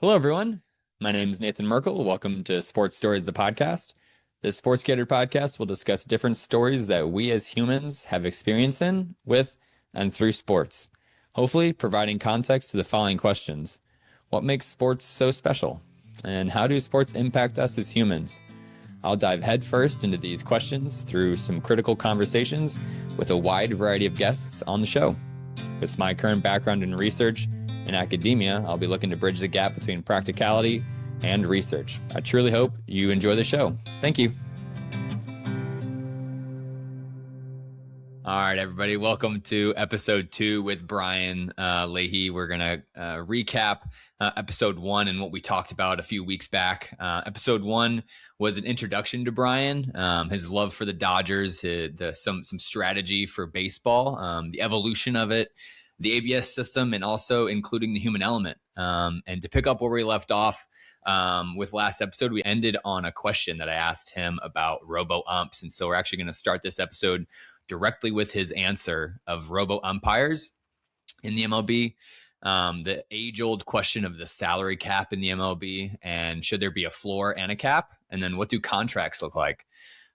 Hello, everyone. My name is Nathan Merkel. Welcome to Sports Stories, the podcast. This Sports Gator podcast will discuss different stories that we as humans have experience in, with, and through sports, hopefully providing context to the following questions. What makes sports so special? And how do sports impact us as humans? I'll dive headfirst into these questions through some critical conversations with a wide variety of guests on the show. With my current background in research and academia, I'll be looking to bridge the gap between practicality and research. I truly hope you enjoy the show. Thank you. All right, everybody, welcome to episode 2 with Brian Leahy. We're going to recap episode 1 and what we talked about a few weeks back. Episode 1 was an introduction to Brian, his love for the Dodgers, some strategy for baseball, the evolution of it, the ABS system, and also including the human element. And to pick up where we left off with last episode, we ended on a question that I asked him about robo-umps. And so we're actually going to start this episode directly with his answer of robo umpires in the MLB, the age-old question of the salary cap in the MLB, and should there be a floor and a cap? And then what do contracts look like?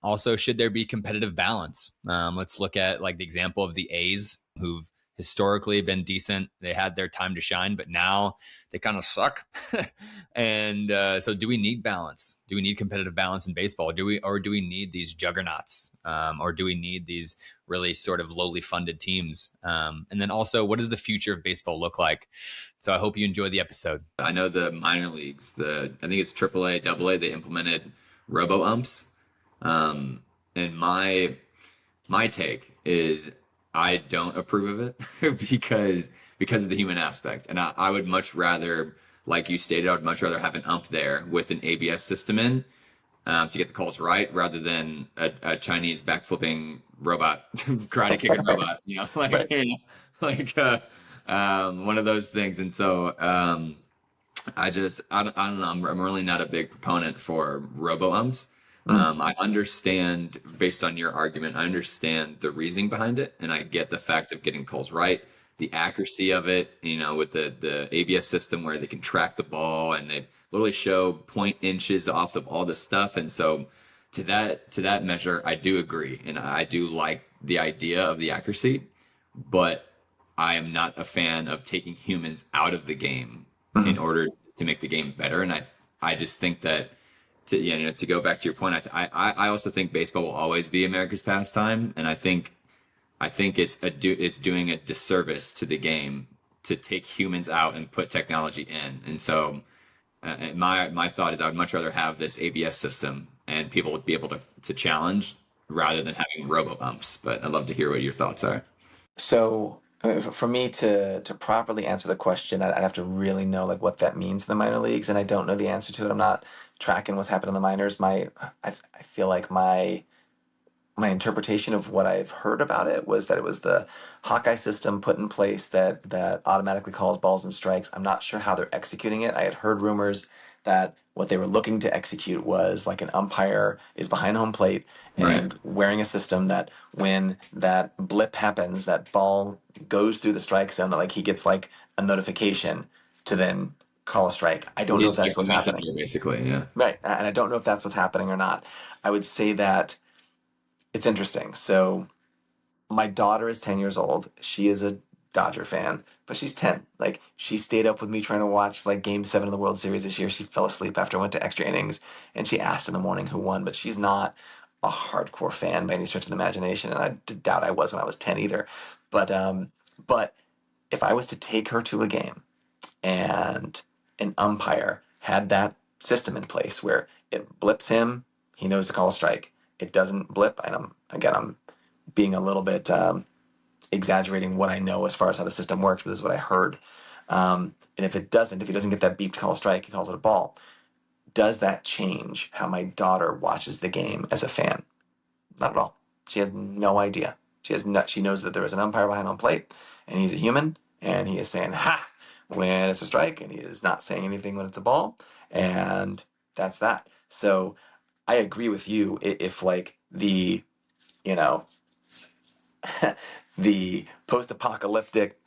Also, should there be competitive balance? Let's look at like the example of the A's, who've historically been decent. They had their time to shine, but now they kind of suck. And so do we need balance? Do we need competitive balance in baseball? Do we need these juggernauts? Or do we need these really sort of lowly funded teams? And then also, what does the future of baseball look like? So I hope you enjoy the episode. I know the minor leagues, I think it's AAA, AA, they implemented robo umps. And my take is I don't approve of it because of the human aspect. And I would much rather, like you stated, I would much rather have an ump there with an ABS system in to get the calls right, rather than a Chinese backflipping robot, karate kicking robot, one of those things. And so I don't know. I'm really not a big proponent for robo umps. I understand, based on your argument, I understand the reasoning behind it, and I get the fact of getting calls right, the accuracy of it, with the ABS system where they can track the ball and they literally show point inches off of all this stuff. And so to that measure, I do agree, and I do like the idea of the accuracy, but I am not a fan of taking humans out of the game in order to make the game better. And I just think that to go back to your point, I also think baseball will always be America's pastime, and I think it's doing a disservice to the game to take humans out and put technology in. And so my thought is I would much rather have this ABS system and people would be able to challenge rather than having robo umps. But I'd love to hear what your thoughts are. So for me to properly answer the question, I'd have to really know like what that means in the minor leagues, and I don't know the answer to it. I'm not tracking what's happening in the minors. I feel like my interpretation of what I've heard about it was that it was the Hawkeye system put in place that automatically calls balls and strikes. I'm not sure how they're executing it. I had heard rumors that what they were looking to execute was like an umpire is behind home plate and wearing a system that when that blip happens, that ball goes through the strike zone, that like he gets like a notification to then call a strike. I don't know if that's what's happening. Basically, yeah. Right. And I don't know if that's what's happening or not. I would say that it's interesting. So my daughter is 10 years old. She is a Dodger fan, but she's 10. Like, she stayed up with me trying to watch like Game 7 of the World Series this year. She fell asleep after I went to extra innings, and she asked in the morning who won, but she's not a hardcore fan by any stretch of the imagination, and I doubt I was when I was 10 either. But if I was to take her to a game and an umpire had that system in place where it blips him, he knows to call a strike. It doesn't blip, and I'm being a little bit exaggerating what I know as far as how the system works, but this is what I heard. And if he doesn't get that beep to call a strike, he calls it a ball. Does that change how my daughter watches the game as a fan? Not at all. She has no idea. She knows that there is an umpire behind home plate, and he's a human, and he is saying "ha" when it's a strike, and he is not saying anything when it's a ball, and that's that. So I agree with you. If like the the post-apocalyptic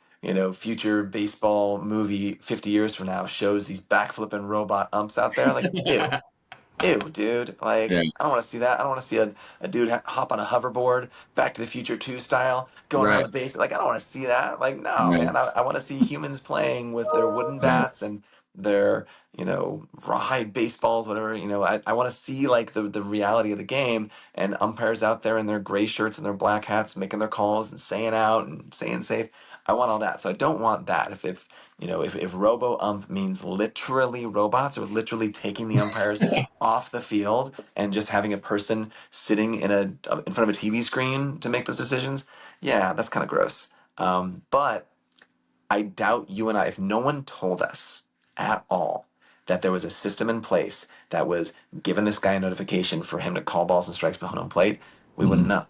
future baseball movie 50 years from now shows these backflipping robot umps out there. Like, ew. Ew, dude. Yeah. Like, I don't want to see that. I don't want to see a dude hop on a hoverboard, Back to the Future 2 style, going around Right. the base. Like, I don't want to see that. Like, no, Right. man. I want to see humans playing with their wooden Right. bats and their, rawhide baseballs, whatever. I want to see, like, the reality of the game and umpires out there in their gray shirts and their black hats making their calls and saying out and saying safe. I want all that. So I don't want that. If robo ump means literally robots or literally taking the umpires off the field and just having a person sitting in front of a TV screen to make those decisions, yeah, that's kind of gross. But I doubt you and I, if no one told us at all that there was a system in place that was giving this guy a notification for him to call balls and strikes behind home plate, we wouldn't Mhm. know.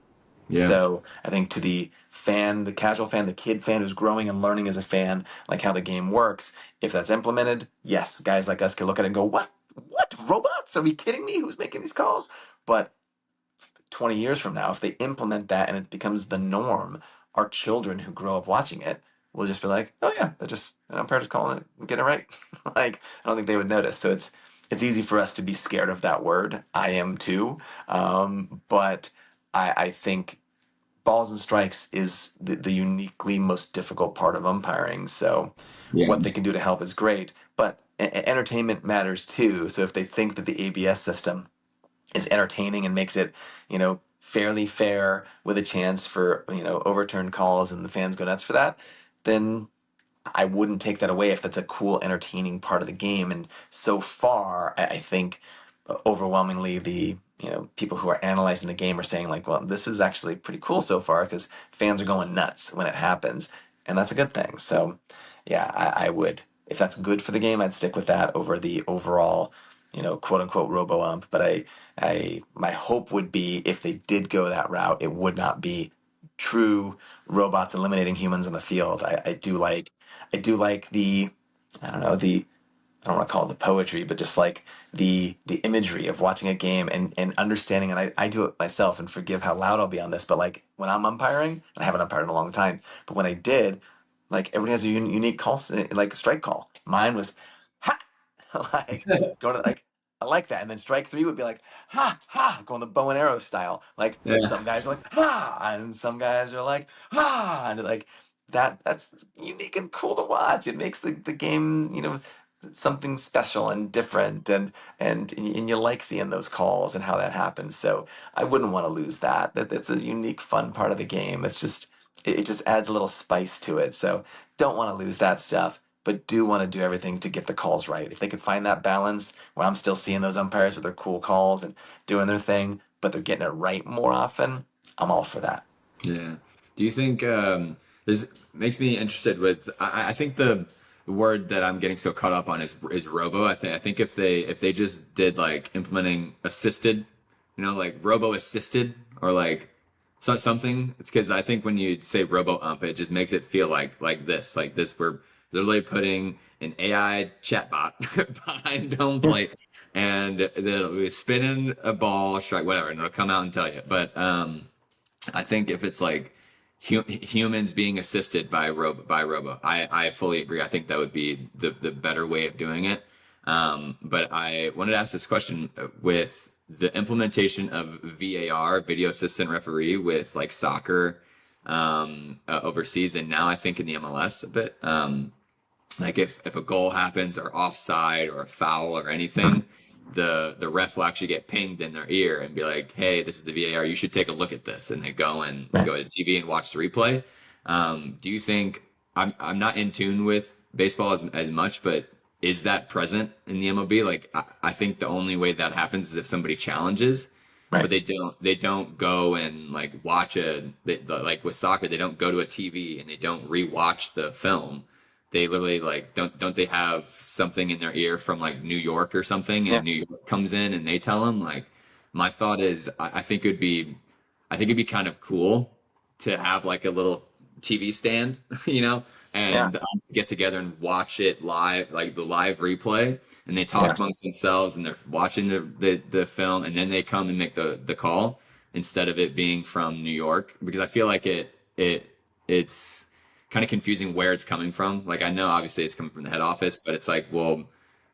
Yeah. So I think to the fan, the casual fan, the kid fan who's growing and learning as a fan, like how the game works, if that's implemented, yes, guys like us can look at it and go, "What? What? Robots? Are we kidding me? Who's making these calls?" But 20 years from now, if they implement that and it becomes the norm, our children who grow up watching it will just be like, "Oh yeah, they're just an umpire just calling it and getting it right." Like, I don't think they would notice. So it's easy for us to be scared of that word. I am too. But I think balls and strikes is the uniquely most difficult part of umpiring. So Yeah. what they can do to help is great, but entertainment matters too. So if they think that the ABS system is entertaining and makes it, fairly fair with a chance for, overturned calls and the fans go nuts for that, then I wouldn't take that away if that's a cool, entertaining part of the game. And so far, I think overwhelmingly the people who are analyzing the game are saying like, well, this is actually pretty cool so far because fans are going nuts when it happens, and that's a good thing. So, yeah, I would, if that's good for the game, I'd stick with that over the overall, quote unquote robo ump. But my hope would be if they did go that route, it would not be true robots eliminating humans on the field. I do like the, I don't know, I don't want to call it the poetry, but just like the imagery of watching a game and understanding. And I do it myself, and forgive how loud I'll be on this, but like when I'm umpiring, I haven't umpired in a long time, but when I did, like everybody has a unique call, like strike call. Mine was ha, like going to like, I like that. And then strike three would be like ha ha, going the bow and arrow style. Like Yeah. some guys are like ha, and some guys are like ha, and like that's unique and cool to watch. It makes the game, something special and different, and you like seeing those calls and how that happens. So I wouldn't want to lose that's a unique fun part of the game. It just adds a little spice to it. So don't want to lose that stuff, but do want to do everything to get the calls right. If they could find that balance where I'm still seeing those umpires with their cool calls and doing their thing, but they're getting it right more often, I'm all for that. Yeah. Do you think this makes me interested with I think the word that I'm getting so caught up on is robo. I think if they just did like implementing assisted, like robo assisted or like something. It's because I think when you say robo ump, it just makes it feel like this. We're literally putting an AI chatbot behind home plate and they'll be spinning a ball, strike, whatever, and it'll come out and tell you. But I think if it's like humans being assisted by robo, I fully agree. I think that would be the better way of doing it. But I wanted to ask this question with the implementation of VAR, video assistant referee, with like soccer overseas, and now I think in the MLS a bit. Like if a goal happens or offside or a foul or anything, the ref will actually get pinged in their ear and be like, "Hey, this is the VAR. You should take a look at this." And they go and Right. go to TV and watch the replay. Do you think I'm not in tune with baseball as much, but is that present in the MLB? Like I think the only way that happens is if somebody challenges, but Right. they don't go and like like with soccer, they don't go to a TV and they don't rewatch the film. They literally like don't they have something in their ear from like New York or something, Yeah. and New York comes in and they tell them like, my thought is I think it'd be kind of cool to have like a little TV stand, Yeah. and get together and watch it live, like the live replay, and they Yeah. talk amongst themselves and they're watching the film, and then they come and make the call instead of it being from New York, because I feel like it's kind of confusing where it's coming from. Like I know obviously it's coming from the head office, but it's like, well,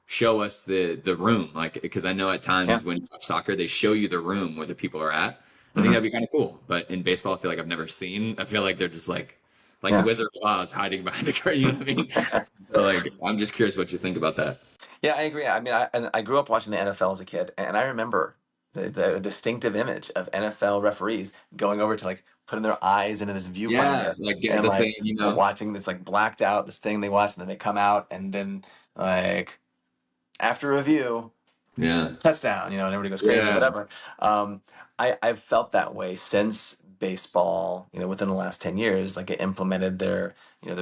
show us the room, like because I know at Yeah. times when you watch soccer, they show you the room where the people are at. I think Hmm. that'd be kind of cool. But in baseball, I feel like I've never seen. I feel like they're just like the Yeah. Wizard of Oz hiding behind the curtain. You know what I mean? So like, I'm just curious what you think about that. Yeah, I agree. I mean, I grew up watching the NFL as a kid, and I remember the distinctive image of NFL referees going over to like putting their eyes into this Yeah, viewfinder like get and the like thing, you know. watching this like blacked out this thing they watch, and then they come out, and then like after review, Yeah, touchdown, and everybody goes crazy, yeah. whatever. Um, I've felt that way since baseball, within the last 10 years, like it implemented their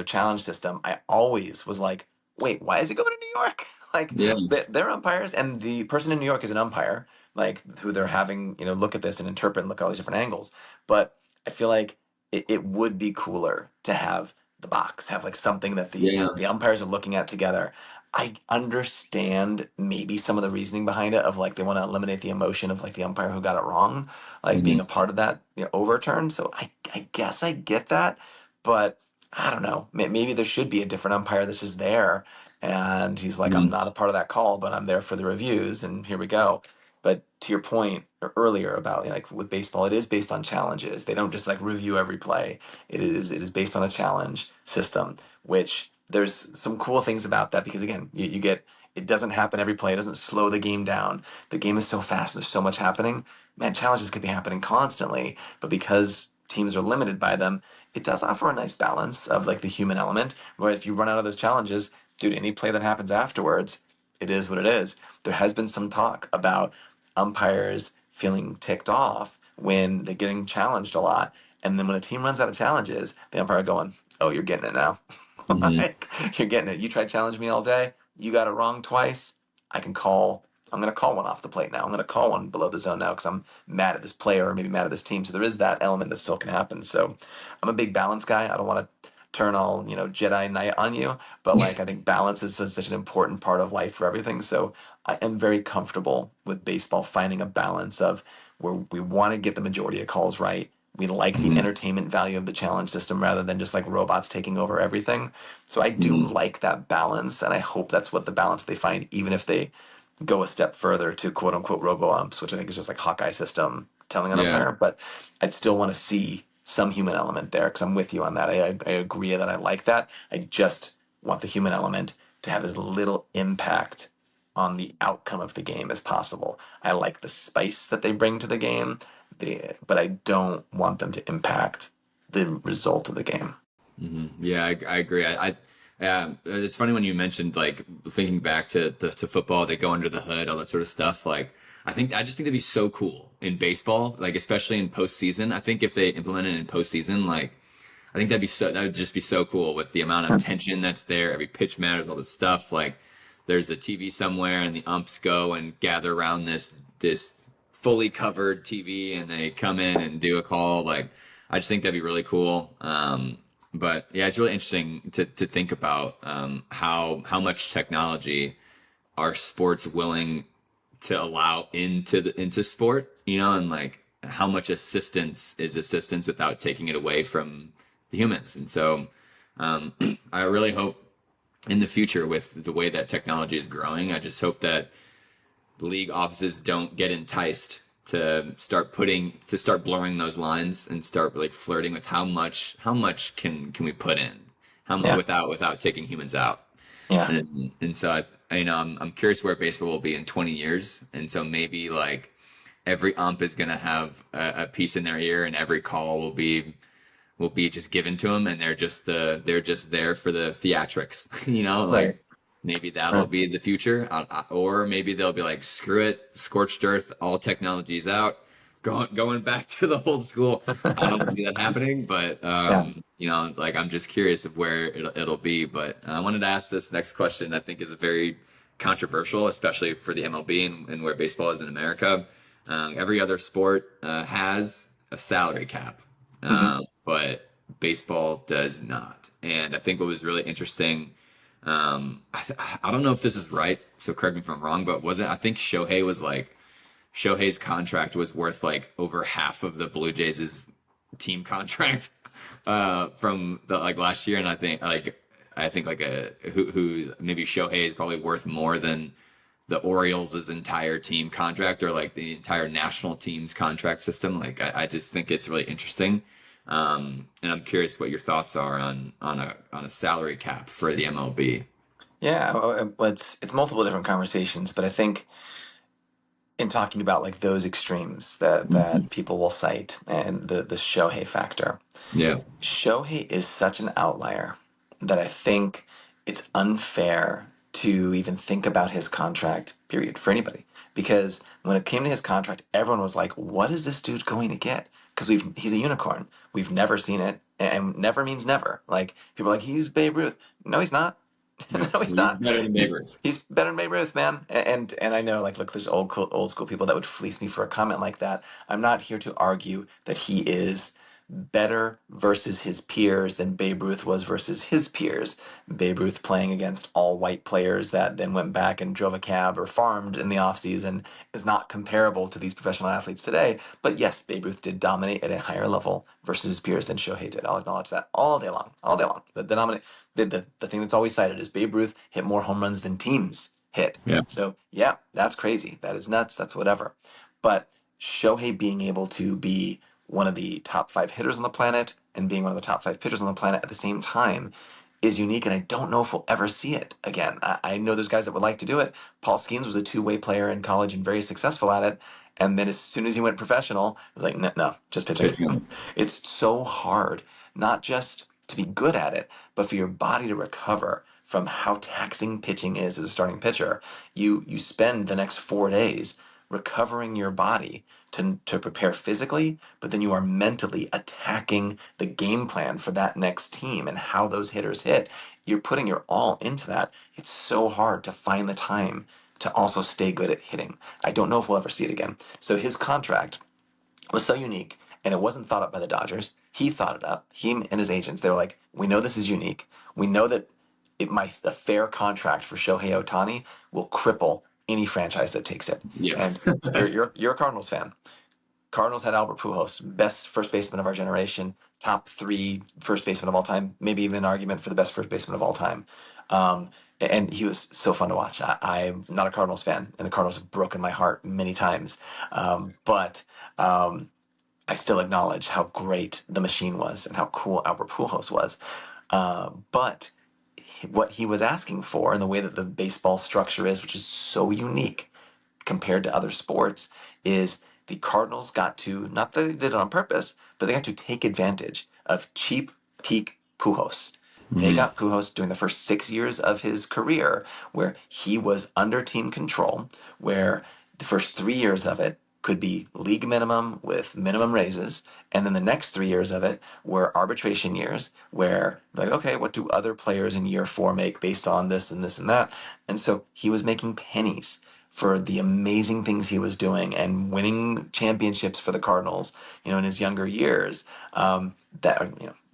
challenge system. I always was like, wait, why is it going to New York? Like Yeah. they're umpires, and the person in New York is an umpire, like who they're having, look at this and interpret and look at all these different angles. But I feel like it would be cooler to have the box, have like something that the Yeah. the umpires are looking at together. I understand maybe some of the reasoning behind it of like they want to eliminate the emotion of like the umpire who got it wrong, like being a Hmm. part of that overturn. So I guess I get that, but I don't know. Maybe there should be a different umpire that's just there, and he's like, I'm Hmm. not a part of that call, but I'm there for the reviews, and here we go. But to your point earlier about like with baseball, it is based on challenges. They don't just like review every play. It is based on a challenge system, which there's some cool things about that because again, you get it doesn't happen every play. It doesn't slow the game down. The game is so fast. There's so much happening. Man, challenges could be happening constantly, but because teams are limited by them, it does offer a nice balance of like the human element. Where if you run out of those challenges, dude, any play that happens afterwards, it is what it is. There has been some talk about umpires feeling ticked off when they're getting challenged a lot. And then when a team runs out of challenges, the umpire going, oh, you're getting it now. Hmm. Like, you're getting it. You tried to challenge me all day. You got it wrong twice. I can call. I'm going to call one off the plate now. I'm going to call one below the zone now because I'm mad at this player or maybe mad at this team. So there is that element that still can happen. So I'm a big balance guy. I don't want to turn all Jedi Knight on you, but like I think balance is such an important part of life for everything. So I am very comfortable with baseball finding a balance of where we want to get the majority of calls right. We like the Hmm. entertainment value of the challenge system rather than just like robots taking over everything. So I do like that balance, and I hope that's what the balance they find, even if they go a step further to quote unquote robo umps, which I think is just like Hawkeye system telling an Yeah. umpire. But I'd still want to see some human element there because I'm with you on that. I agree that I like that. I just want the human element to have as little impact on the outcome of the game as possible. I like the spice that they bring to the game, but I don't want them to impact the result of the game. Hmm. Yeah, I agree. It's funny when you mentioned like thinking back to football, they go under the hood, all that sort of stuff. Like, I just think that'd be so cool in baseball, like especially in postseason. I think if they implement it in postseason, like, I think that would just be so cool with the amount of tension that's there. Every pitch matters, all this stuff. Like, there's a TV somewhere, and the umps go and gather around this fully covered TV, and they come in and do a call. Like, I just think that'd be really cool. But yeah, it's really interesting to think about how much technology are sports willing to allow into sport, and like how much assistance is assistance without taking it away from the humans. And so I really hope in the future with the way that technology is growing, I just hope that league offices don't get enticed to start blurring those lines and start like flirting with how much can we put in Yeah, without taking humans out. yeah, And so I'm curious where baseball will be in 20 years. And so maybe like every ump is going to have a piece in their ear, and every call will be just given to them, and they're just there for the theatrics. Like right, maybe that'll right. be the future, or maybe they'll be like, screw it, scorched earth, all technology's out, going back to the old school. I don't see that happening, but Yeah. like I'm just curious of where it'll be. But I wanted to ask this next question. I think is a very controversial, especially for the MLB and where baseball is in America. Every other sport has a salary cap, Hmm. but baseball does not. And I think what was really interesting, I don't know if this is right, so correct me if I'm wrong, but I think Shohei's contract was worth like over half of the Blue Jays' team contract. from the like last year, and I think like a who maybe Shohei is probably worth more than the Orioles' entire team contract or like the entire national team's contract system. Like I just think it's really interesting. And I'm curious what your thoughts are on a salary cap for the MLB. Yeah, well, it's multiple different conversations, but I think in talking about like those extremes that Mhm. people will cite and the Shohei factor. Yeah. Shohei is such an outlier that I think it's unfair to even think about his contract, period, for anybody. Because when it came to his contract, everyone was like, what is this dude going to get? Because he's a unicorn. We've never seen it, and never means never. Like people are like, he's Babe Ruth. No, he's not. Yeah. No, he's He's not. better than Babe He's Ruth. he's better than Babe Ruth, man. And I know, like, look, there's old school people that would fleece me for a comment like that. I'm not here to argue that he is better versus his peers than Babe Ruth was versus his peers. Babe Ruth playing against all white players that then went back and drove a cab or farmed in the offseason is not comparable to these professional athletes today. But yes, Babe Ruth did dominate at a higher level versus his peers than Shohei did. I'll acknowledge that all day long, all day long. The thing that's always cited is Babe Ruth hit more home runs than teams hit. Yeah. So yeah, that's crazy. That is nuts. That's whatever. But Shohei being able to be one of the top 5 hitters on the planet and being one of the top 5 pitchers on the planet at the same time is unique, and I don't know if we'll ever see it again. I know there's guys that would like to do it. Paul Skeens was a two-way player in college and very successful at it, and then as soon as he went professional, it was like, no, no, just pitching. Pitching. It's so hard, not just to be good at it, but for your body to recover from how taxing pitching is as a starting pitcher. You spend the next 4 days recovering your body to prepare physically, but then you are mentally attacking the game plan for that next team and how those hitters hit. You're putting your all into that. It's so hard to find the time to also stay good at hitting. I don't know if we'll ever see it again. So his contract was so unique, and it wasn't thought up by the Dodgers. He thought it up. He and his agents, they were like, we know this is unique. We know that a fair contract for Shohei Ohtani will cripple any franchise that takes it. Yeah. And you're a Cardinals fan. Cardinals had Albert Pujols, best first baseman of our generation, top 3 first baseman of all time, maybe even an argument for the best first baseman of all time. And he was so fun to watch. I'm not a Cardinals fan, and the Cardinals have broken my heart many times. But I still acknowledge how great the machine was and how cool Albert Pujols was. But what he was asking for, and the way that the baseball structure is, which is so unique compared to other sports, is the Cardinals got to, not that they did it on purpose, but they got to take advantage of cheap peak Pujols. They Mhm. got Pujols during the first 6 years of his career where he was under team control, where the first 3 years of it could be league minimum with minimum raises, and then the next 3 years of it were arbitration years where, like, okay, what do other players in year 4 make based on this and this and that? And so he was making pennies for the amazing things he was doing and winning championships for the Cardinals, in his younger years. That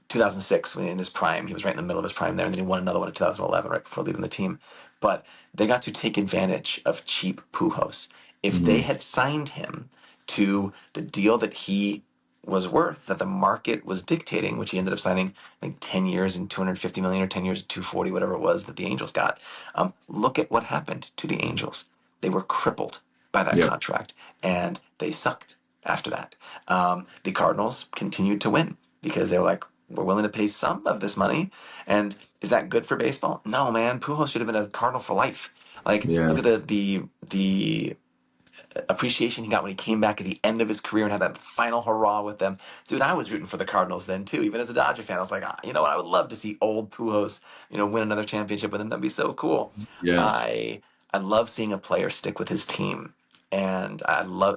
2006, when in his prime, he was right in the middle of his prime there, and then he won another one in 2011, right before leaving the team. But they got to take advantage of cheap Pujols. If they Mhm. had signed him to the deal that he was worth, that the market was dictating, which he ended up signing, I think, 10 years and 250 million or 10 years and 240, whatever it was that the Angels got. Look at what happened to the Angels. They were crippled by that Yep. contract, and they sucked after that. The Cardinals continued to win because they were like, we're willing to pay some of this money. And is that good for baseball? No, man. Pujols should have been a Cardinal for life. Like, Yeah. look at the appreciation he got when he came back at the end of his career and had that final hurrah with them. Dude, I was rooting for the Cardinals then too. Even as a Dodger fan, I was like, you know what? I would love to see old Pujols, win another championship with him. That'd be so cool. Yeah. I love seeing a player stick with his team. And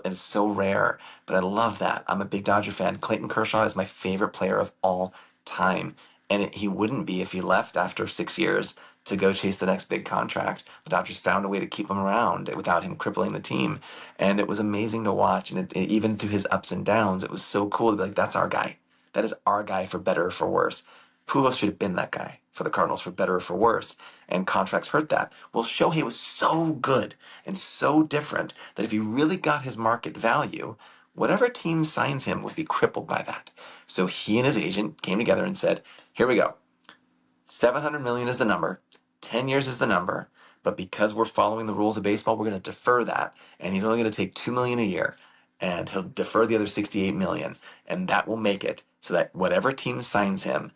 it's so rare, but I love that. I'm a big Dodger fan. Clayton Kershaw is my favorite player of all time. And he wouldn't be if he left after 6 years to go chase the next big contract. The Dodgers found a way to keep him around without him crippling the team. And it was amazing to watch. And even through his ups and downs, it was so cool to be like, that's our guy. That is our guy for better or for worse. Pujols should have been that guy for the Cardinals for better or for worse. And contracts hurt that. Well, Shohei was so good and so different that if you really got his market value, whatever team signs him would be crippled by that. So he and his agent came together and said, here we go. 700 million is the number. 10 years is the number. But because we're following the rules of baseball, we're going to defer that. And he's only going to take 2 million a year. And he'll defer the other 68 million. And that will make it so that whatever team signs him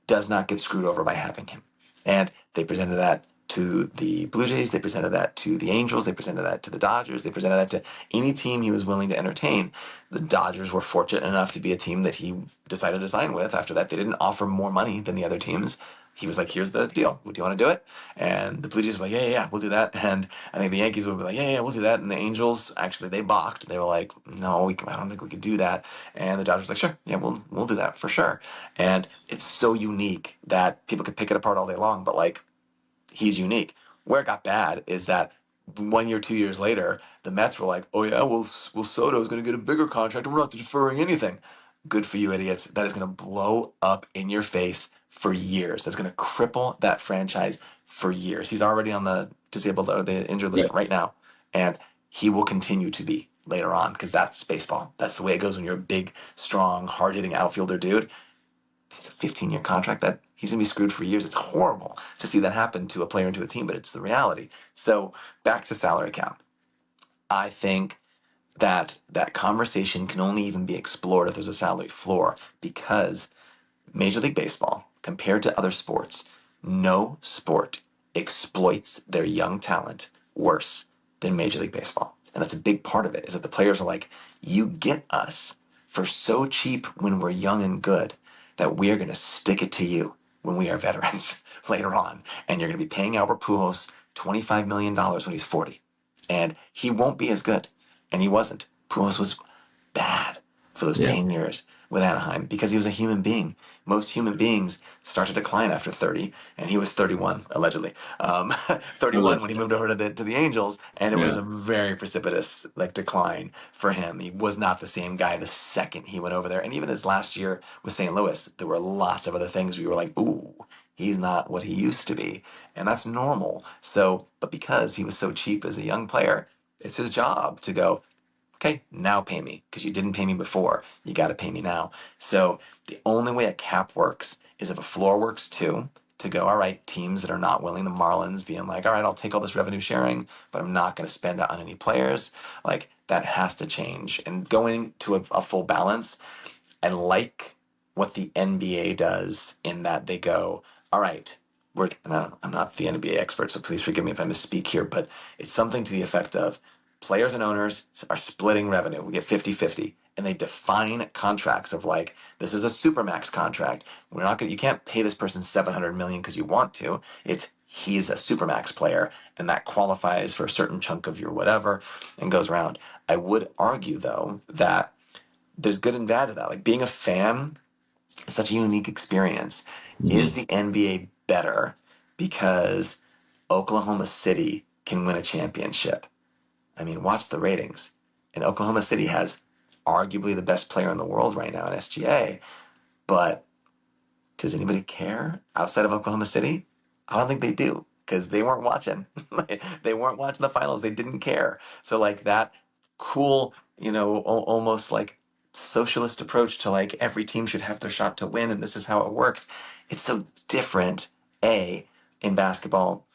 does not get screwed over by having him. And they presented that to the Blue Jays, they presented that to the Angels, they presented that to the Dodgers, they presented that to any team he was willing to entertain. The Dodgers were fortunate enough to be a team that he decided to sign with. After that, they didn't offer more money than the other teams. He was like, here's the deal. Do you want to do it? And the Blue Jays were like, yeah, we'll do that. And I think the Yankees would be like, yeah, we'll do that. And the Angels, actually, they balked. They were like, no, I don't think we could do that. And the Dodgers were like, sure, yeah, we'll do that for sure. And it's so unique that people could pick it apart all day long, but like, he's unique. Where it got bad is that 1 year, 2 years later, the Mets were like, oh yeah, well Soto's going to get a bigger contract and we're not deferring anything. Good for you, idiots. That is going to blow up in your face for years. That's going to cripple that franchise for years. He's already on the disabled or the injured list right now, and he will continue to be later on because that's baseball. That's the way it goes when you're a big, strong, hard-hitting outfielder dude. It's a 15-year contract that he's going to be screwed for years. It's horrible to see that happen to a player and to a team, but it's the reality. So back to salary cap. I think that conversation can only even be explored if there's a salary floor because Major League Baseball, compared to other sports, no sport exploits their young talent worse than Major League Baseball. And that's a big part of it, is that the players are like, you get us for so cheap when we're young and good that we are going to stick it to you when we are veterans later on. And you're going to be paying Albert Pujols $25 million when he's 40. And he won't be as good. And he wasn't. Pujols was bad for those 10 years with Anaheim because he was a human being. Most human beings start to decline after 30, and he was 31, allegedly. 31 when he moved over to the Angels, and it was a very precipitous decline for him. He was not the same guy the second he went over there. And even his last year with St. Louis, there were lots of other things we were like, ooh, he's not what he used to be. And that's normal. So, but because he was so cheap as a young player, it's his job to go, okay, now pay me because you didn't pay me before. You got to pay me now. So the only way a cap works is if a floor works too, to go, all right, teams that are not willing, the Marlins being like, all right, I'll take all this revenue sharing, but I'm not going to spend it on any players. Like that has to change. And going to a full balance, I like what the NBA does in that they go, all right, I'm not the NBA expert, so please forgive me if I misspeak here, but it's something to the effect of players and owners are splitting revenue. We get 50-50. And they define contracts of like, this is a supermax contract. You can't pay this person 700 million because you want to. It's he's a supermax player and that qualifies for a certain chunk of your whatever and goes around. I would argue though that there's good and bad to that. Like being a fan is such a unique experience. Mm-hmm. Is the NBA better because Oklahoma City can win a championship? I mean, watch the ratings. And Oklahoma City has arguably the best player in the world right now in SGA. But does anybody care outside of Oklahoma City? I don't think they do because they weren't watching. They weren't watching the finals. They didn't care. So like that cool, almost like socialist approach to like every team should have their shot to win and this is how it works. It's so different, in basketball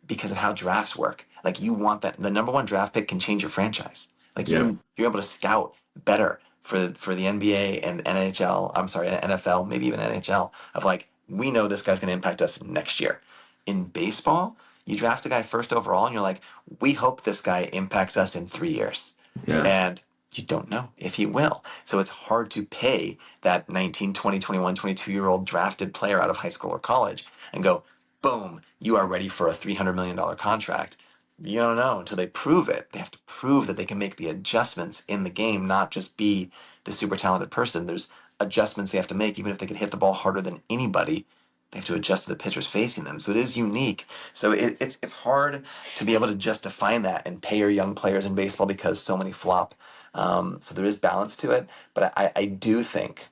because of how drafts work. Like you want that. The number one draft pick can change your franchise. Like you're able to scout better for the NBA and NHL. I'm sorry, NFL, maybe even NHL. Of like, we know this guy's going to impact us next year. In baseball, you draft a guy first overall, and you're like, we hope this guy impacts us in 3 years. Yeah. And you don't know if he will. So it's hard to pay that 19, 20, 21, 22-year-old drafted player out of high school or college and go, boom, you are ready for a $300 million contract. You don't know until they prove it. They have to prove that they can make the adjustments in the game, not just be the super talented person. There's adjustments they have to make. Even if they can hit the ball harder than anybody, they have to adjust to the pitchers facing them. So it is unique. So it's hard to be able to just define that and pay your young players in baseball because so many flop. So there is balance to it. But I do think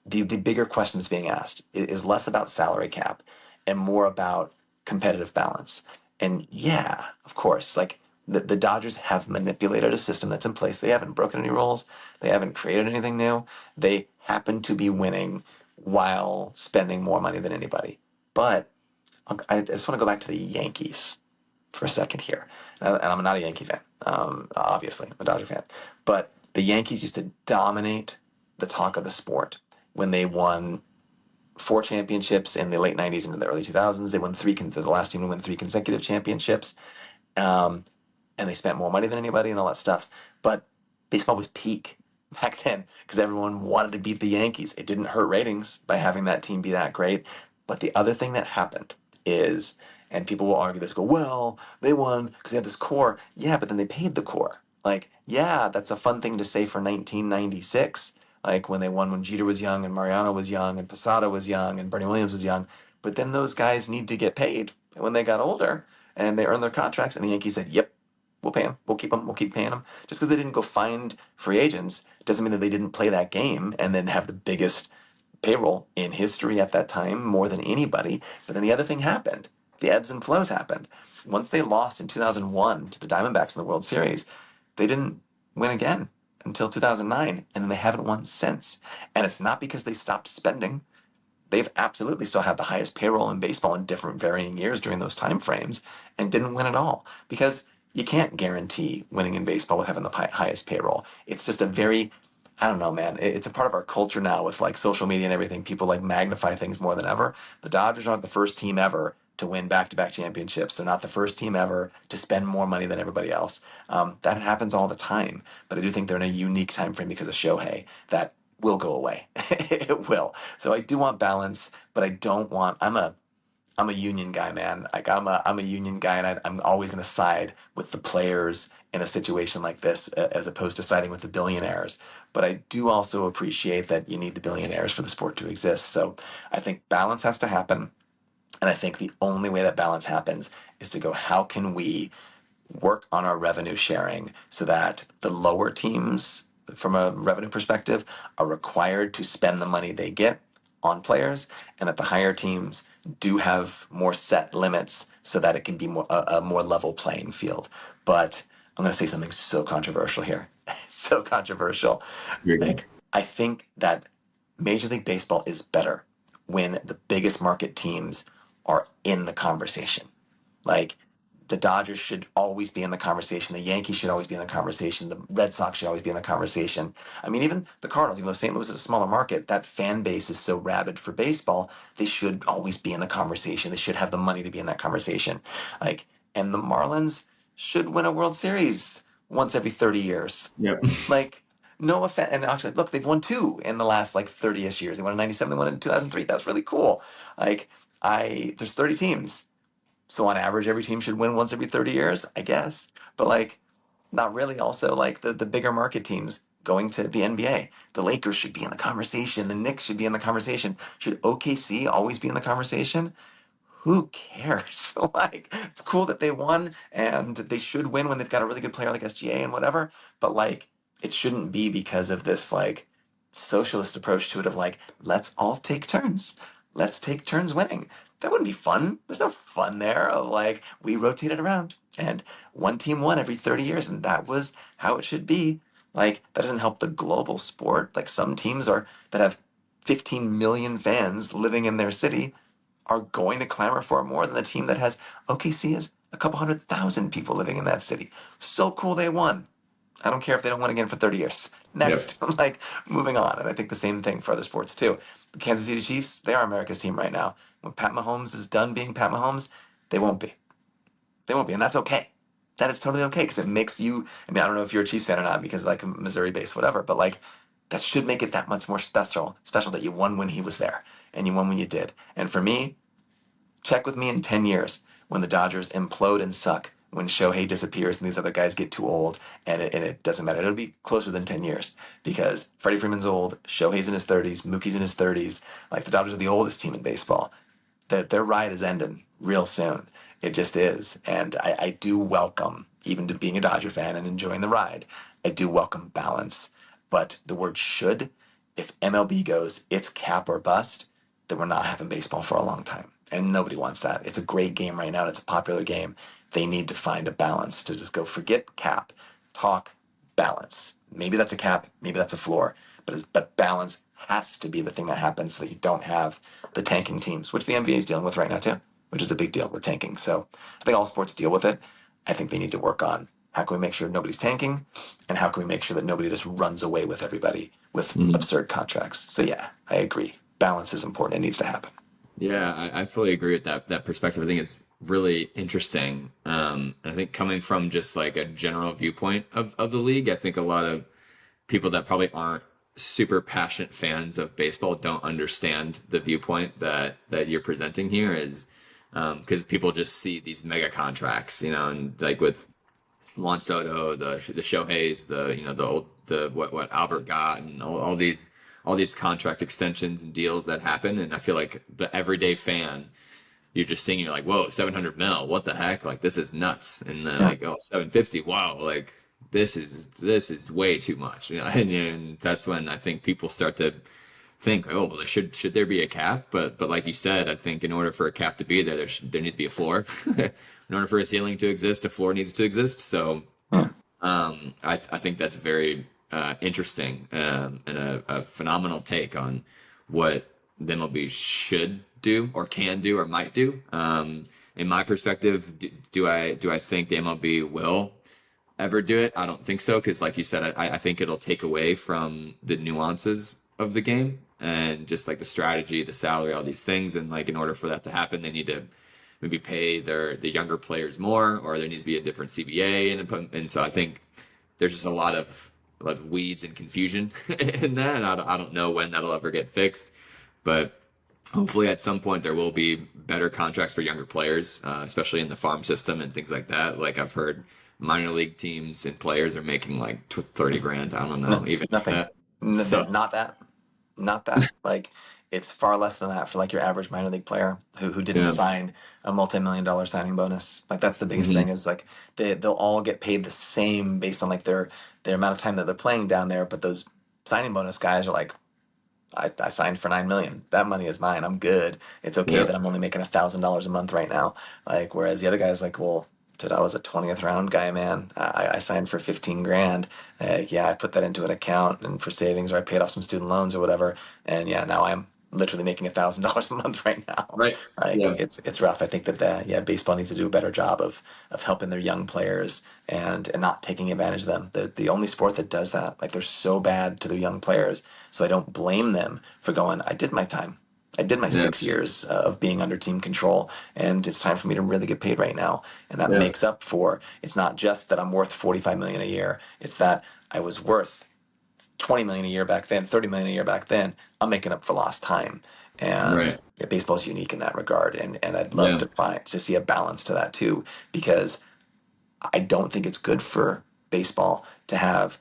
the bigger question that's being asked is less about salary cap and more about competitive balance. And yeah, of course, like The Dodgers have manipulated a system that's in place. They haven't broken any rules. They haven't created anything new. They happen to be winning while spending more money than anybody. But I just want to go back to the Yankees for a second here. And I'm not a Yankee fan, obviously. I'm a Dodger fan. But the Yankees used to dominate the talk of the sport when they won 4 championships in the late 90s into the early 2000s. They won the last team to win 3 consecutive championships. Um, and they spent more money than anybody and all that stuff. But baseball was peak back then because everyone wanted to beat the Yankees. It didn't hurt ratings by having that team be that great. But the other thing that happened is, and people will argue this, go, well, they won because they had this core. Yeah, but then they paid the core. Like, yeah, that's a fun thing to say for 1996, like when they won when Jeter was young and Mariano was young and Posada was young and Bernie Williams was young. But then those guys need to get paid when they got older and they earned their contracts. And the Yankees said, yep, we'll pay them. We'll keep them. We'll keep paying them. Just because they didn't go find free agents doesn't mean that they didn't play that game and then have the biggest payroll in history at that time, more than anybody. But then the other thing happened. The ebbs and flows happened. Once they lost in 2001 to the Diamondbacks in the World Series, they didn't win again until 2009, and then they haven't won since. And it's not because they stopped spending. They've absolutely still had the highest payroll in baseball in different varying years during those time frames and didn't win at all because you can't guarantee winning in baseball with having the highest payroll. It's just a very, I don't know, man. It's a part of our culture now with like social media and everything. People like magnify things more than ever. The Dodgers aren't the first team ever to win back-to-back championships. They're not the first team ever to spend more money than everybody else. That happens all the time. But I do think they're in a unique time frame because of Shohei that will go away. It will. So I do want balance, but I don't want. I'm a union guy, man. Like I'm a union guy, and I'm always going to side with the players in a situation like this, as opposed to siding with the billionaires. But I do also appreciate that you need the billionaires for the sport to exist. So I think balance has to happen, and I think the only way that balance happens is to go, how can we work on our revenue sharing so that the lower teams, from a revenue perspective, are required to spend the money they get on players, and that the higher teams do have more set limits so that it can be a more level playing field. But I'm going to say something so controversial here. So controversial. Like, I think that Major League Baseball is better when the biggest market teams are in the conversation. Like, the Dodgers should always be in the conversation. The Yankees should always be in the conversation. The Red Sox should always be in the conversation. I mean, even the Cardinals, even though St. Louis is a smaller market, that fan base is so rabid for baseball, they should always be in the conversation. They should have the money to be in that conversation. Like, and the Marlins should win a World Series once every 30 years. Yep. Like, no offense. And actually, look, they've won 2 in the last like 30-ish years. They won in 97, they won in 2003. That's really cool. Like, there's 30 teams. So on average, every team should win once every 30 years, I guess. But like, not really. Also, like the bigger market teams going to the NBA, the Lakers should be in the conversation. The Knicks should be in the conversation. Should OKC always be in the conversation? Who cares? Like, it's cool that they won, and they should win when they've got a really good player like SGA and whatever. But like, it shouldn't be because of this like socialist approach to it of like, let's all take turns. Let's take turns winning. That wouldn't be fun. There's no fun there of like, we rotated around and one team won every 30 years, and that was how it should be. Like, that doesn't help the global sport. Like, some teams that have 15 million fans living in their city are going to clamor for it more than the team that has OKC has a couple 100,000 people living in that city. So cool they won. I don't care if they don't win again for 30 years. Next. Yep. Like, moving on. And I think the same thing for other sports too. The Kansas City Chiefs, they are America's team right now. When Pat Mahomes is done being Pat Mahomes, they won't be. They won't be. And that's okay. That is totally okay, because it makes you, I mean, I don't know if you're a Chiefs fan or not, because like Missouri based, whatever, but like, that should make it that much more special that you won when he was there and you won when you did. And for me, check with me in 10 years when the Dodgers implode and suck, when Shohei disappears and these other guys get too old, and it doesn't matter. It'll be closer than 10 years because Freddie Freeman's old, Shohei's in his 30s, Mookie's in his 30s. Like, the Dodgers are the oldest team in baseball. Their ride is ending real soon. It just is. And I do welcome, even to being a Dodger fan and enjoying the ride, I do welcome balance. But the word should, if MLB goes, it's cap or bust, then we're not having baseball for a long time. And nobody wants that. It's a great game right now, and it's a popular game. they need to find a balance to just go forget cap, talk balance. Maybe that's a cap, maybe that's a floor, but balance has to be the thing that happens so that you don't have the tanking teams, which the NBA is dealing with right now too, which is the big deal with tanking. So I think all sports deal with it. I think they need to work on how can we make sure nobody's tanking, and how can we make sure that nobody just runs away with everybody with Mhm. absurd contracts. So yeah, I agree. Balance is important. It needs to happen. Yeah, I fully agree with that perspective. I think it's really interesting. And I think coming from just like a general viewpoint of the league, I think a lot of people that probably aren't super passionate fans of baseball don't understand the viewpoint that you're presenting here is because people just see these mega contracts, and like with Juan Soto, the Shoheis, the old the what Albert got, and all these contract extensions and deals that happen, and I feel like the everyday fan, you're just seeing, you're like, whoa, 700 mil, what the heck? Like this is nuts, and then Yeah. like, oh, 750, wow, like this is way too much, and that's when I think people start to think, oh, well, should there be a cap? But like you said, I think in order for a cap to be there, there needs to be a floor. In order for a ceiling to exist, a floor needs to exist. So Yeah. I think that's very interesting, and a phenomenal take on what the MLB should do or can do or might do. In my perspective, do I think the MLB will ever do it? I don't think so, because like you said, I think it'll take away from the nuances of the game and just like the strategy, the salary, all these things. And like in order for that to happen, they need to maybe pay the younger players more, or there needs to be a different CBA, and so I think there's just a lot of weeds and confusion in that. And I don't know when that'll ever get fixed, but hopefully at some point there will be better contracts for younger players, especially in the farm system and things like that. Like I've heard minor league teams and players are making like 30 grand. I don't know, No, even nothing. that. So Not that. Not that. Like it's far less than that for like your average minor league player who didn't yeah. sign a multi-million-dollar signing bonus. Like that's the biggest Hmm. thing is like they'll all get paid the same based on like their amount of time that they're playing down there. But those signing bonus guys are like, I signed for 9 million. That money is mine. I'm good. It's okay Yep. that I'm only making $1,000 a month right now. Like whereas the other guy's like, well, dude, I was a 20th round guy, man. I signed for 15 grand. Yeah, I put that into an account and for savings, or I paid off some student loans or whatever. And yeah, now I'm literally making $1,000 a month right now. Right. Like Yeah. it's rough. I think that yeah, baseball needs to do a better job of helping their young players and not taking advantage of them. The only sport that does that, like they're so bad to their young players. So I don't blame them for going, I did my time. I did my Yeah. 6 years of being under team control, and it's time for me to really get paid right now. And that Yeah. makes up for it's not just that I'm worth 45 million a year. It's that I was worth 20 million a year back then, 30 million a year back then. I'm making up for lost time. And Right. yeah, baseball's unique in that regard. And I'd love Yeah. to see a balance to that too, because I don't think it's good for baseball to have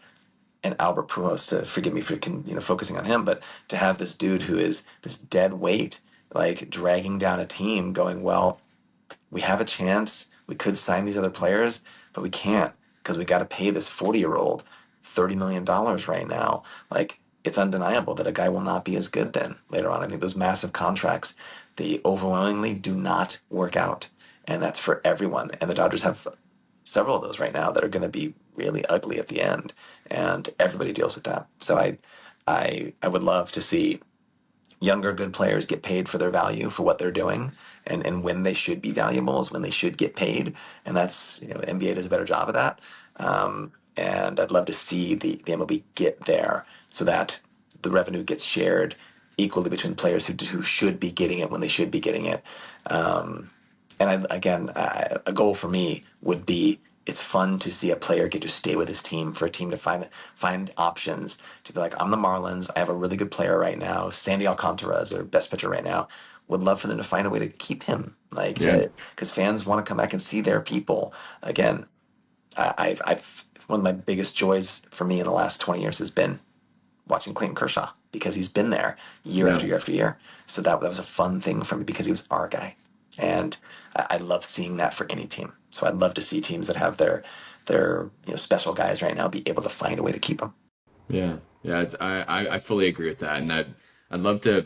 and Albert Pujols, to forgive me for focusing on him, but to have this dude who is this dead weight, like dragging down a team, going, well, we have a chance, we could sign these other players, but we can't because we got to pay this 40-year-old $30 million right now. Like it's undeniable that a guy will not be as good then later on. I think those massive contracts, they overwhelmingly do not work out, and that's for everyone. And the Dodgers have several of those right now that are going to be really ugly at the end, and everybody deals with that. So I would love to see younger good players get paid for their value for what they're doing, and when they should be valuable is when they should get paid, and that's the NBA does a better job of that. And I'd love to see the MLB get there so that the revenue gets shared equally between players who should be getting it when they should be getting it. And a goal for me would be it's fun to see a player get to stay with his team, for a team to find options to be like, I'm the Marlins. I have a really good player right now. Sandy Alcantara is their best pitcher right now. Would love for them to find a way to keep him, like Yeah. because fans want to come back and see their people again. I've one of my biggest joys for me in the last 20 years has been watching Clayton Kershaw because he's been there year Yeah. after year after year. So that was a fun thing for me because he was our guy, and I love seeing that for any team. So I'd love to see teams that have their special guys right now be able to find a way to keep them. Yeah. Yeah. I fully agree with that, and I'd love to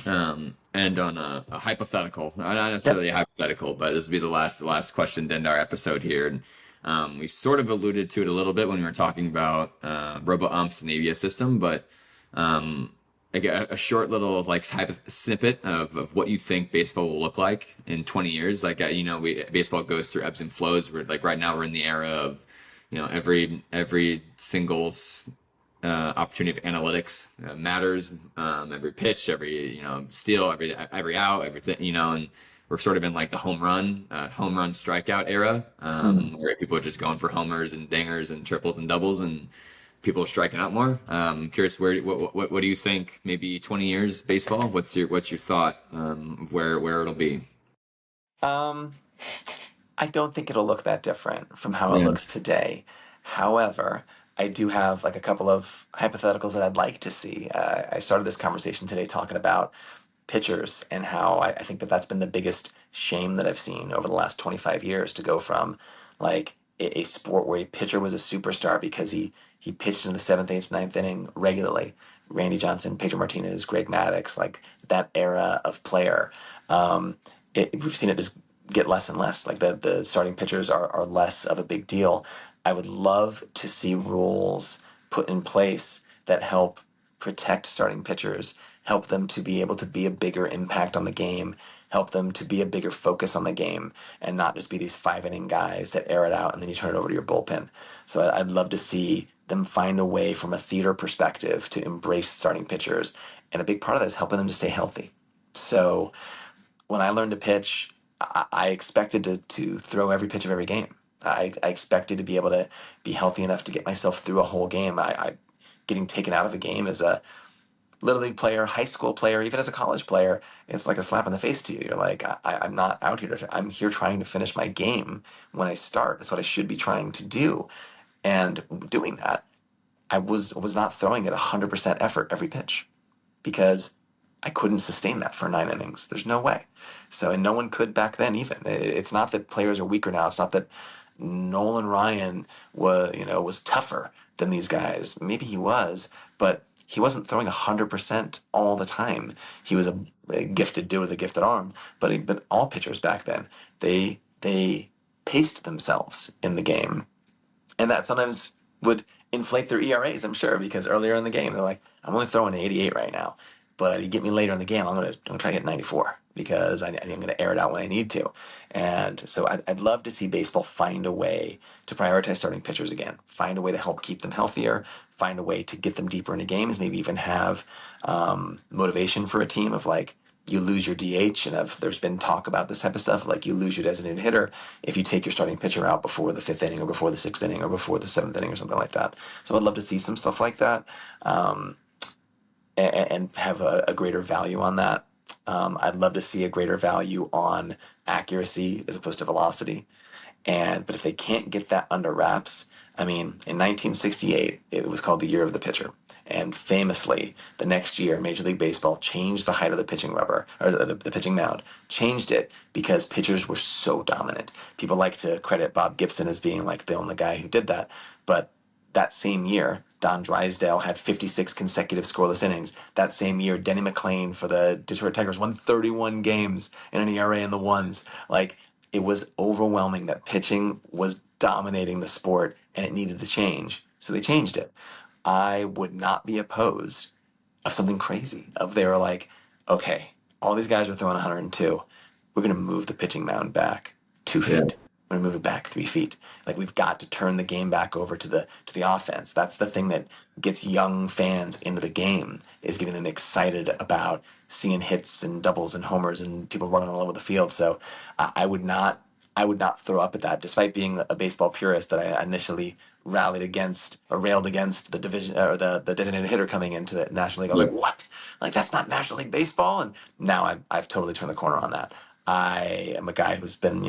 And on a hypothetical, not Yep. necessarily a hypothetical, but this will be the last question to end our episode here. And we sort of alluded to it a little bit when we were talking about robo umps and the ABS system, but like a short little like snippet of what you think baseball will look like in 20 years. Like baseball goes through ebbs and flows. We're like right now we're in the era of every singles opportunity of analytics matters. Every pitch, every steal, every out, everything. And we're sort of in like the home run strikeout era, Mhm. where people are just going for homers and dingers and triples and doubles, and people are striking out more. Curious, what do you think? Maybe 20 years baseball. What's your thought of where it'll be? Um, I don't think it'll look that different from how it Yeah. looks today. However, I do have like a couple of hypotheticals that I'd like to see. I started this conversation today talking about pitchers and how I think that that's been the biggest shame that I've seen over the last 25 years to go from like a sport where a pitcher was a superstar because he pitched in the seventh, eighth, ninth inning regularly. Randy Johnson, Pedro Martinez, Greg Maddux, like that era of player. Um, we've seen it just get less and less. Like the starting pitchers are less of a big deal. I would love to see rules put in place that help protect starting pitchers, help them to be able to be a bigger impact on the game, help them to be a bigger focus on the game, and not just be these 5 inning guys that air it out and then you turn it over to your bullpen. So I'd love to see them find a way from a theater perspective to embrace starting pitchers. And a big part of that is helping them to stay healthy. So when I learned to pitch, I expected to throw every pitch of every game. I expected to be able to be healthy enough to get myself through a whole game. I getting taken out of a game as a little league player, high school player, even as a college player, it's like a slap in the face to you. You're like, I'm not out here I'm here trying to finish my game when I start. That's what I should be trying to do. And doing that, I was not throwing at 100% effort every pitch because I couldn't sustain that for 9 innings. There's no way. So, and no one could back then even. It's not that players are weaker now. It's not that Nolan Ryan was tougher than these guys. Maybe he was, but he wasn't throwing 100% all the time. He was a gifted dude with a gifted arm, but all pitchers back then, they paced themselves in the game, and that sometimes would inflate their ERAs, I'm sure, because earlier in the game they're like, I'm only throwing an 88 right now, but you get me later in the game, I'm gonna try to hit 94 because I'm gonna air it out when I need to. And so I'd love to see baseball find a way to prioritize starting pitchers again, find a way to help keep them healthier, find a way to get them deeper into games, maybe even have motivation for a team of like, you lose your DH, and there's been talk about this type of stuff, like you lose your designated hitter if you take your starting pitcher out before the fifth inning or before the sixth inning or before the seventh inning or something like that. So I'd love to see some stuff like that, and have a greater value on that. I'd love to see a greater value on accuracy as opposed to velocity. But if they can't get that under wraps, I mean, in 1968, it was called the Year of the Pitcher. And famously, the next year, Major League Baseball changed the height of the pitching rubber, or the pitching mound, changed it because pitchers were so dominant. People like to credit Bob Gibson as being like the only guy who did that. But that same year, Don Drysdale had 56 consecutive scoreless innings. That same year, Denny McLain for the Detroit Tigers won 31 games in an ERA in the ones. Like, it was overwhelming that pitching was dominating the sport and it needed to change. So they changed it. I would not be opposed of something crazy. Of they were like, okay, all these guys are throwing 102. We're going to move the pitching mound back 2 feet. We're going to move it back 3 feet. Like we've got to turn the game back over to the offense. That's the thing that gets young fans into the game, is getting them excited about seeing hits and doubles and homers and people running all over the field. So I would not throw up at that, despite being a baseball purist that I initially rallied against or railed against the division or the designated hitter coming into the National League. I was Yeah. like, what? Like that's not National League baseball. And now I've totally turned the corner on that. I am a guy who's been,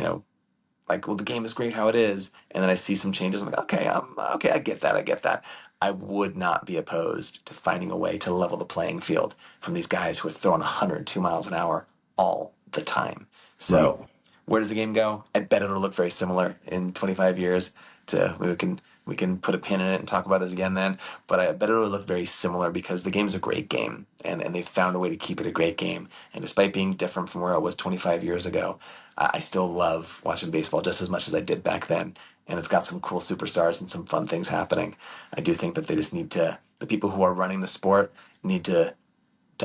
like, well, the game is great how it is, and then I see some changes. I'm like, okay, okay. I get that. I get that. I would not be opposed to finding a way to level the playing field from these guys who are throwing 102 miles an hour all the time. Right. So, where does the game go? I bet it'll look very similar in 25 years to we can We can put a pin in it and talk about this again then. But I bet it'll look very similar because the game's a great game, and they've found a way to keep it a great game. And despite being different from where I was 25 years ago, I still love watching baseball just as much as I did back then. And it's got some cool superstars and some fun things happening. I do think that they just need to, the people who are running the sport need to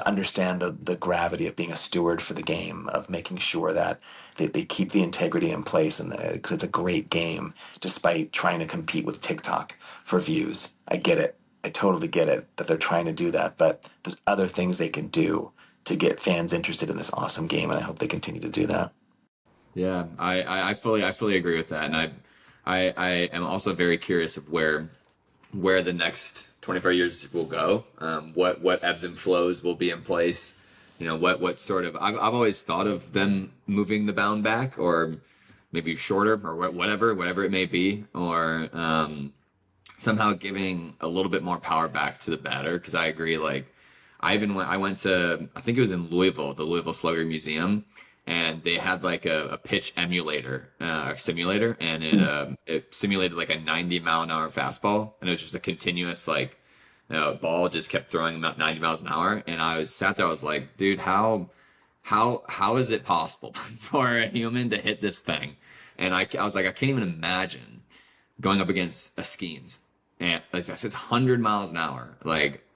understand the gravity of being a steward for the game, of making sure that they keep the integrity in place, and because it's a great game, despite trying to compete with TikTok for views. I get it. I totally get it that they're trying to do that, but there's other things they can do to get fans interested in this awesome game, and I hope they continue to do that. Yeah, I fully agree with that, and I am also very curious of where the next 24 years will go. What ebbs and flows will be in place. What sort of I've always thought of them moving the bound back, or maybe shorter, or whatever it may be, or somehow giving a little bit more power back to the batter. Because I agree, like I went to, I think it was in Louisville, the Louisville Slugger Museum, and they had like a pitch emulator or simulator, and it simulated like a 90-mile-an-hour fastball, and it was just a continuous like ball just kept throwing about 90 miles an hour. And sat there, I was like, dude, how is it possible for a human to hit this thing? And I was like, I can't even imagine going up against a Skeens, and like that's just 100 miles an hour. Like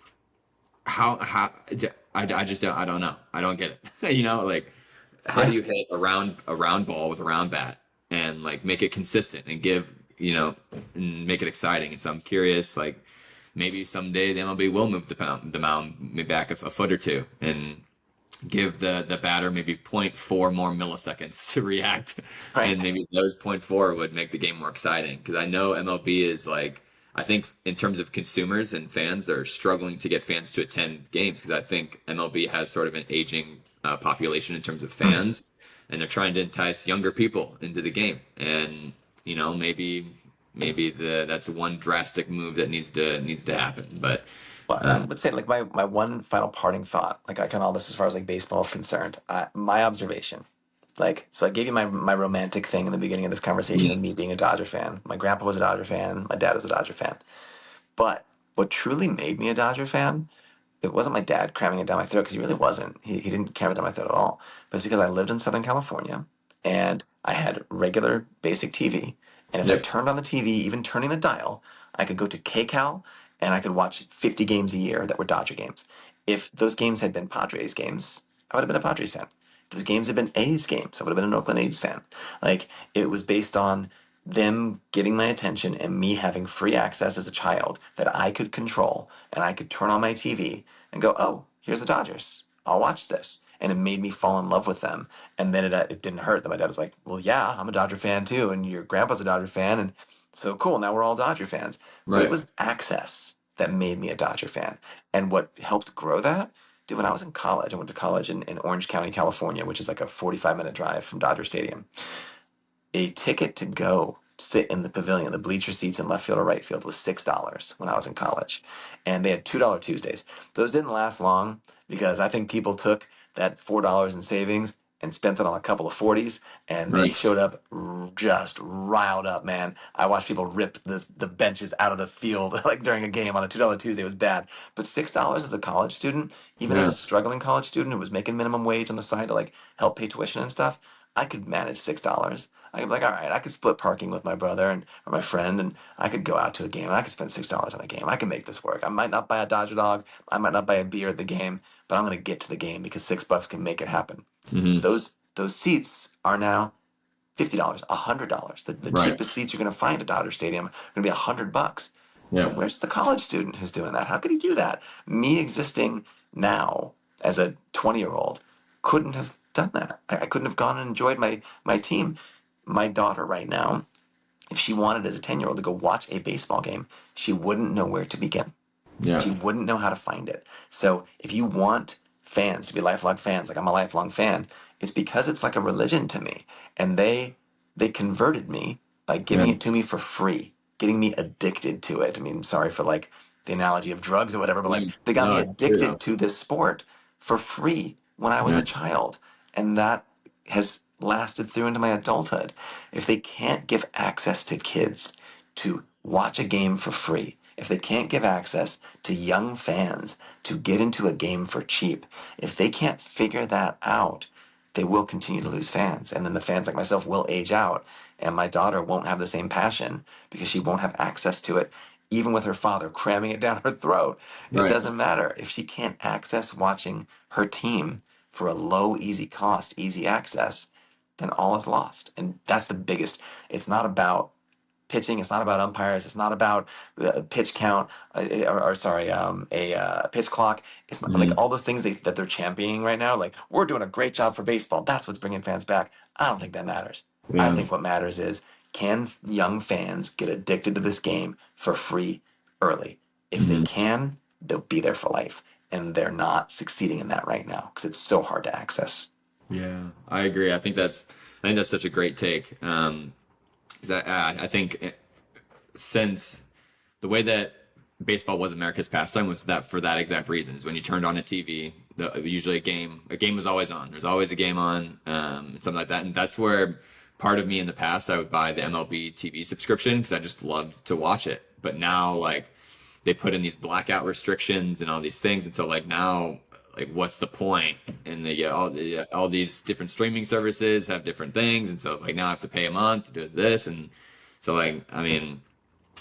I just don't know. I don't get it. Like how do you hit a round ball with a round bat and like make it consistent and and make it exciting? And so I'm curious, like maybe someday the MLB will move the mound maybe back a foot or two and give the batter maybe zero point 0.4 more milliseconds to react. Right. And maybe those 0.4 would make the game more exciting. Because I know MLB is like, I think in terms of consumers and fans, they're struggling to get fans to attend games, because I think MLB has sort of an aging population in terms of fans, and they're trying to entice younger people into the game. And maybe that's one drastic move that needs to happen. But Well, I would say like my one final parting thought, like I can all this as far as like baseball is concerned. My observation, like, so I gave you my romantic thing in the beginning of this conversation of me being a Dodger fan. My grandpa was a Dodger fan. My dad was a Dodger fan. But what truly made me a Dodger fan, it wasn't my dad cramming it down my throat, because he really wasn't. He didn't cram it down my throat at all. But it's because I lived in Southern California and I had regular basic TV. And if I yeah, turned on the TV, even turning the dial, I could go to KCAL and I could watch 50 games a year that were Dodger games. If those games had been Padres games, I would have been a Padres fan. If those games had been A's games, I would have been an Oakland A's fan. Like, it was based on them getting my attention and me having free access as a child that I could control, and I could turn on my TV and go, oh, here's the Dodgers. I'll watch this. And it made me fall in love with them. And then it didn't hurt that my dad was like, well, yeah, I'm a Dodger fan too. And your grandpa's a Dodger fan. And so cool. Now we're all Dodger fans. But it right. was access that made me a Dodger fan. And what helped grow that, dude, when I was in college, I went to college in Orange County, California, which is like a 45-minute drive from Dodger Stadium. A ticket to go sit in the pavilion, the bleacher seats in left field or right field, was $6 when I was in college. And they had $2 Tuesdays. Those didn't last long because I think people took that $4 in savings and spent it on a couple of 40s, and they Right. showed up just riled up, man. I watched people rip the benches out of the field like during a game on a $2 Tuesday. It was bad. But $6 as a college student, even as Yeah. a struggling college student who was making minimum wage on the side to like help pay tuition and stuff, I could manage $6. I could be like, all right, I could split parking with my brother and or my friend, and I could go out to a game and I could spend $6 on a game. I can make this work. I might not buy a Dodger dog, I might not buy a beer at the game, but I'm gonna get to the game because $6 can make it happen. Hmm. Those seats are now $50, $100. The Right. cheapest seats you're gonna find at Dodger Stadium are gonna be $100. So Yeah. where's the college student who's doing that? How could he do that? Me existing now as a 20-year-old couldn't have done that. I couldn't have gone and enjoyed my team. My daughter right now, if she wanted as a 10-year-old to go watch a baseball game, she wouldn't know where to begin. Yeah. She wouldn't know how to find it. So if you want fans to be lifelong fans, like I'm a lifelong fan, it's because it's like a religion to me. And they converted me by Yeah. giving it to me for free, getting me addicted to it. I mean, sorry for like the analogy of drugs or whatever, but like Yeah. they got me No, it's true though. addicted to this sport for free when I was Yeah. a child. And that has lasted through into my adulthood. If they can't give access to kids to watch a game for free, if they can't give access to young fans to get into a game for cheap, if they can't figure that out, they will continue to lose fans. And then the fans like myself will age out, and my daughter won't have the same passion because she won't have access to it, even with her father cramming it down her throat. It Right. doesn't matter. If she can't access watching her team for a low, easy cost, easy access, then all is lost. And that's the biggest. It's not about pitching. It's not about umpires. It's not about pitch count, or sorry, a pitch clock. It's not, like Mhm. all those things that they're championing right now. Like, we're doing a great job for baseball. That's what's bringing fans back. I don't think that matters. I Yeah. think what matters is, can young fans get addicted to this game for free early? If they Mhm. can, they'll be there for life. And they're not succeeding in that right now because it's so hard to access. Yeah, I agree. I think that's such a great take. 'Cause I think since the way that baseball was America's pastime was that for that exact reason is when you turned on a TV, usually a game was always on. There's always a game on, and something like that. And that's where part of me in the past, I would buy the MLB TV subscription because I just loved to watch it. But now, like, they put in these blackout restrictions and all these things, and so like now, like, what's the point? And they get all these different streaming services have different things, and so like now I have to pay a month to do this, and so like I mean,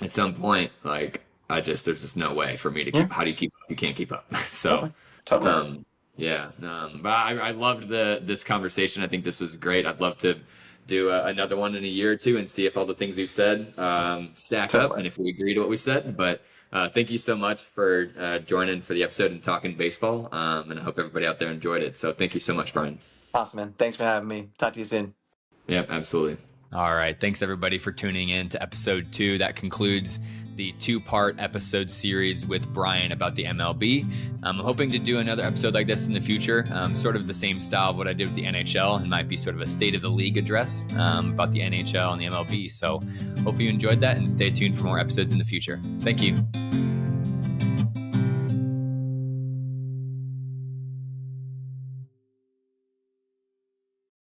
at some point, like there's just no way for me to Yeah, keep. How do you keep up? You can't keep up. So totally. Totally. yeah, but I loved this conversation. I think this was great. I'd love to do another one in a year or two and see if all the things we've said stack up Totally. and if we agree to what we said. But thank you so much for joining for the episode and talking baseball. And I hope everybody out there enjoyed it. So thank you so much, Brian. Awesome, man. Thanks for having me. Talk to you soon. Yeah, absolutely. All right. Thanks, everybody, for tuning in to episode 2. That concludes the 2-part episode series with Brian about the MLB. I'm hoping to do another episode like this in the future, sort of the same style of what I did with the NHL. It might be sort of a state of the league address about the NHL and the MLB. So hopefully you enjoyed that, and stay tuned for more episodes in the future. Thank you.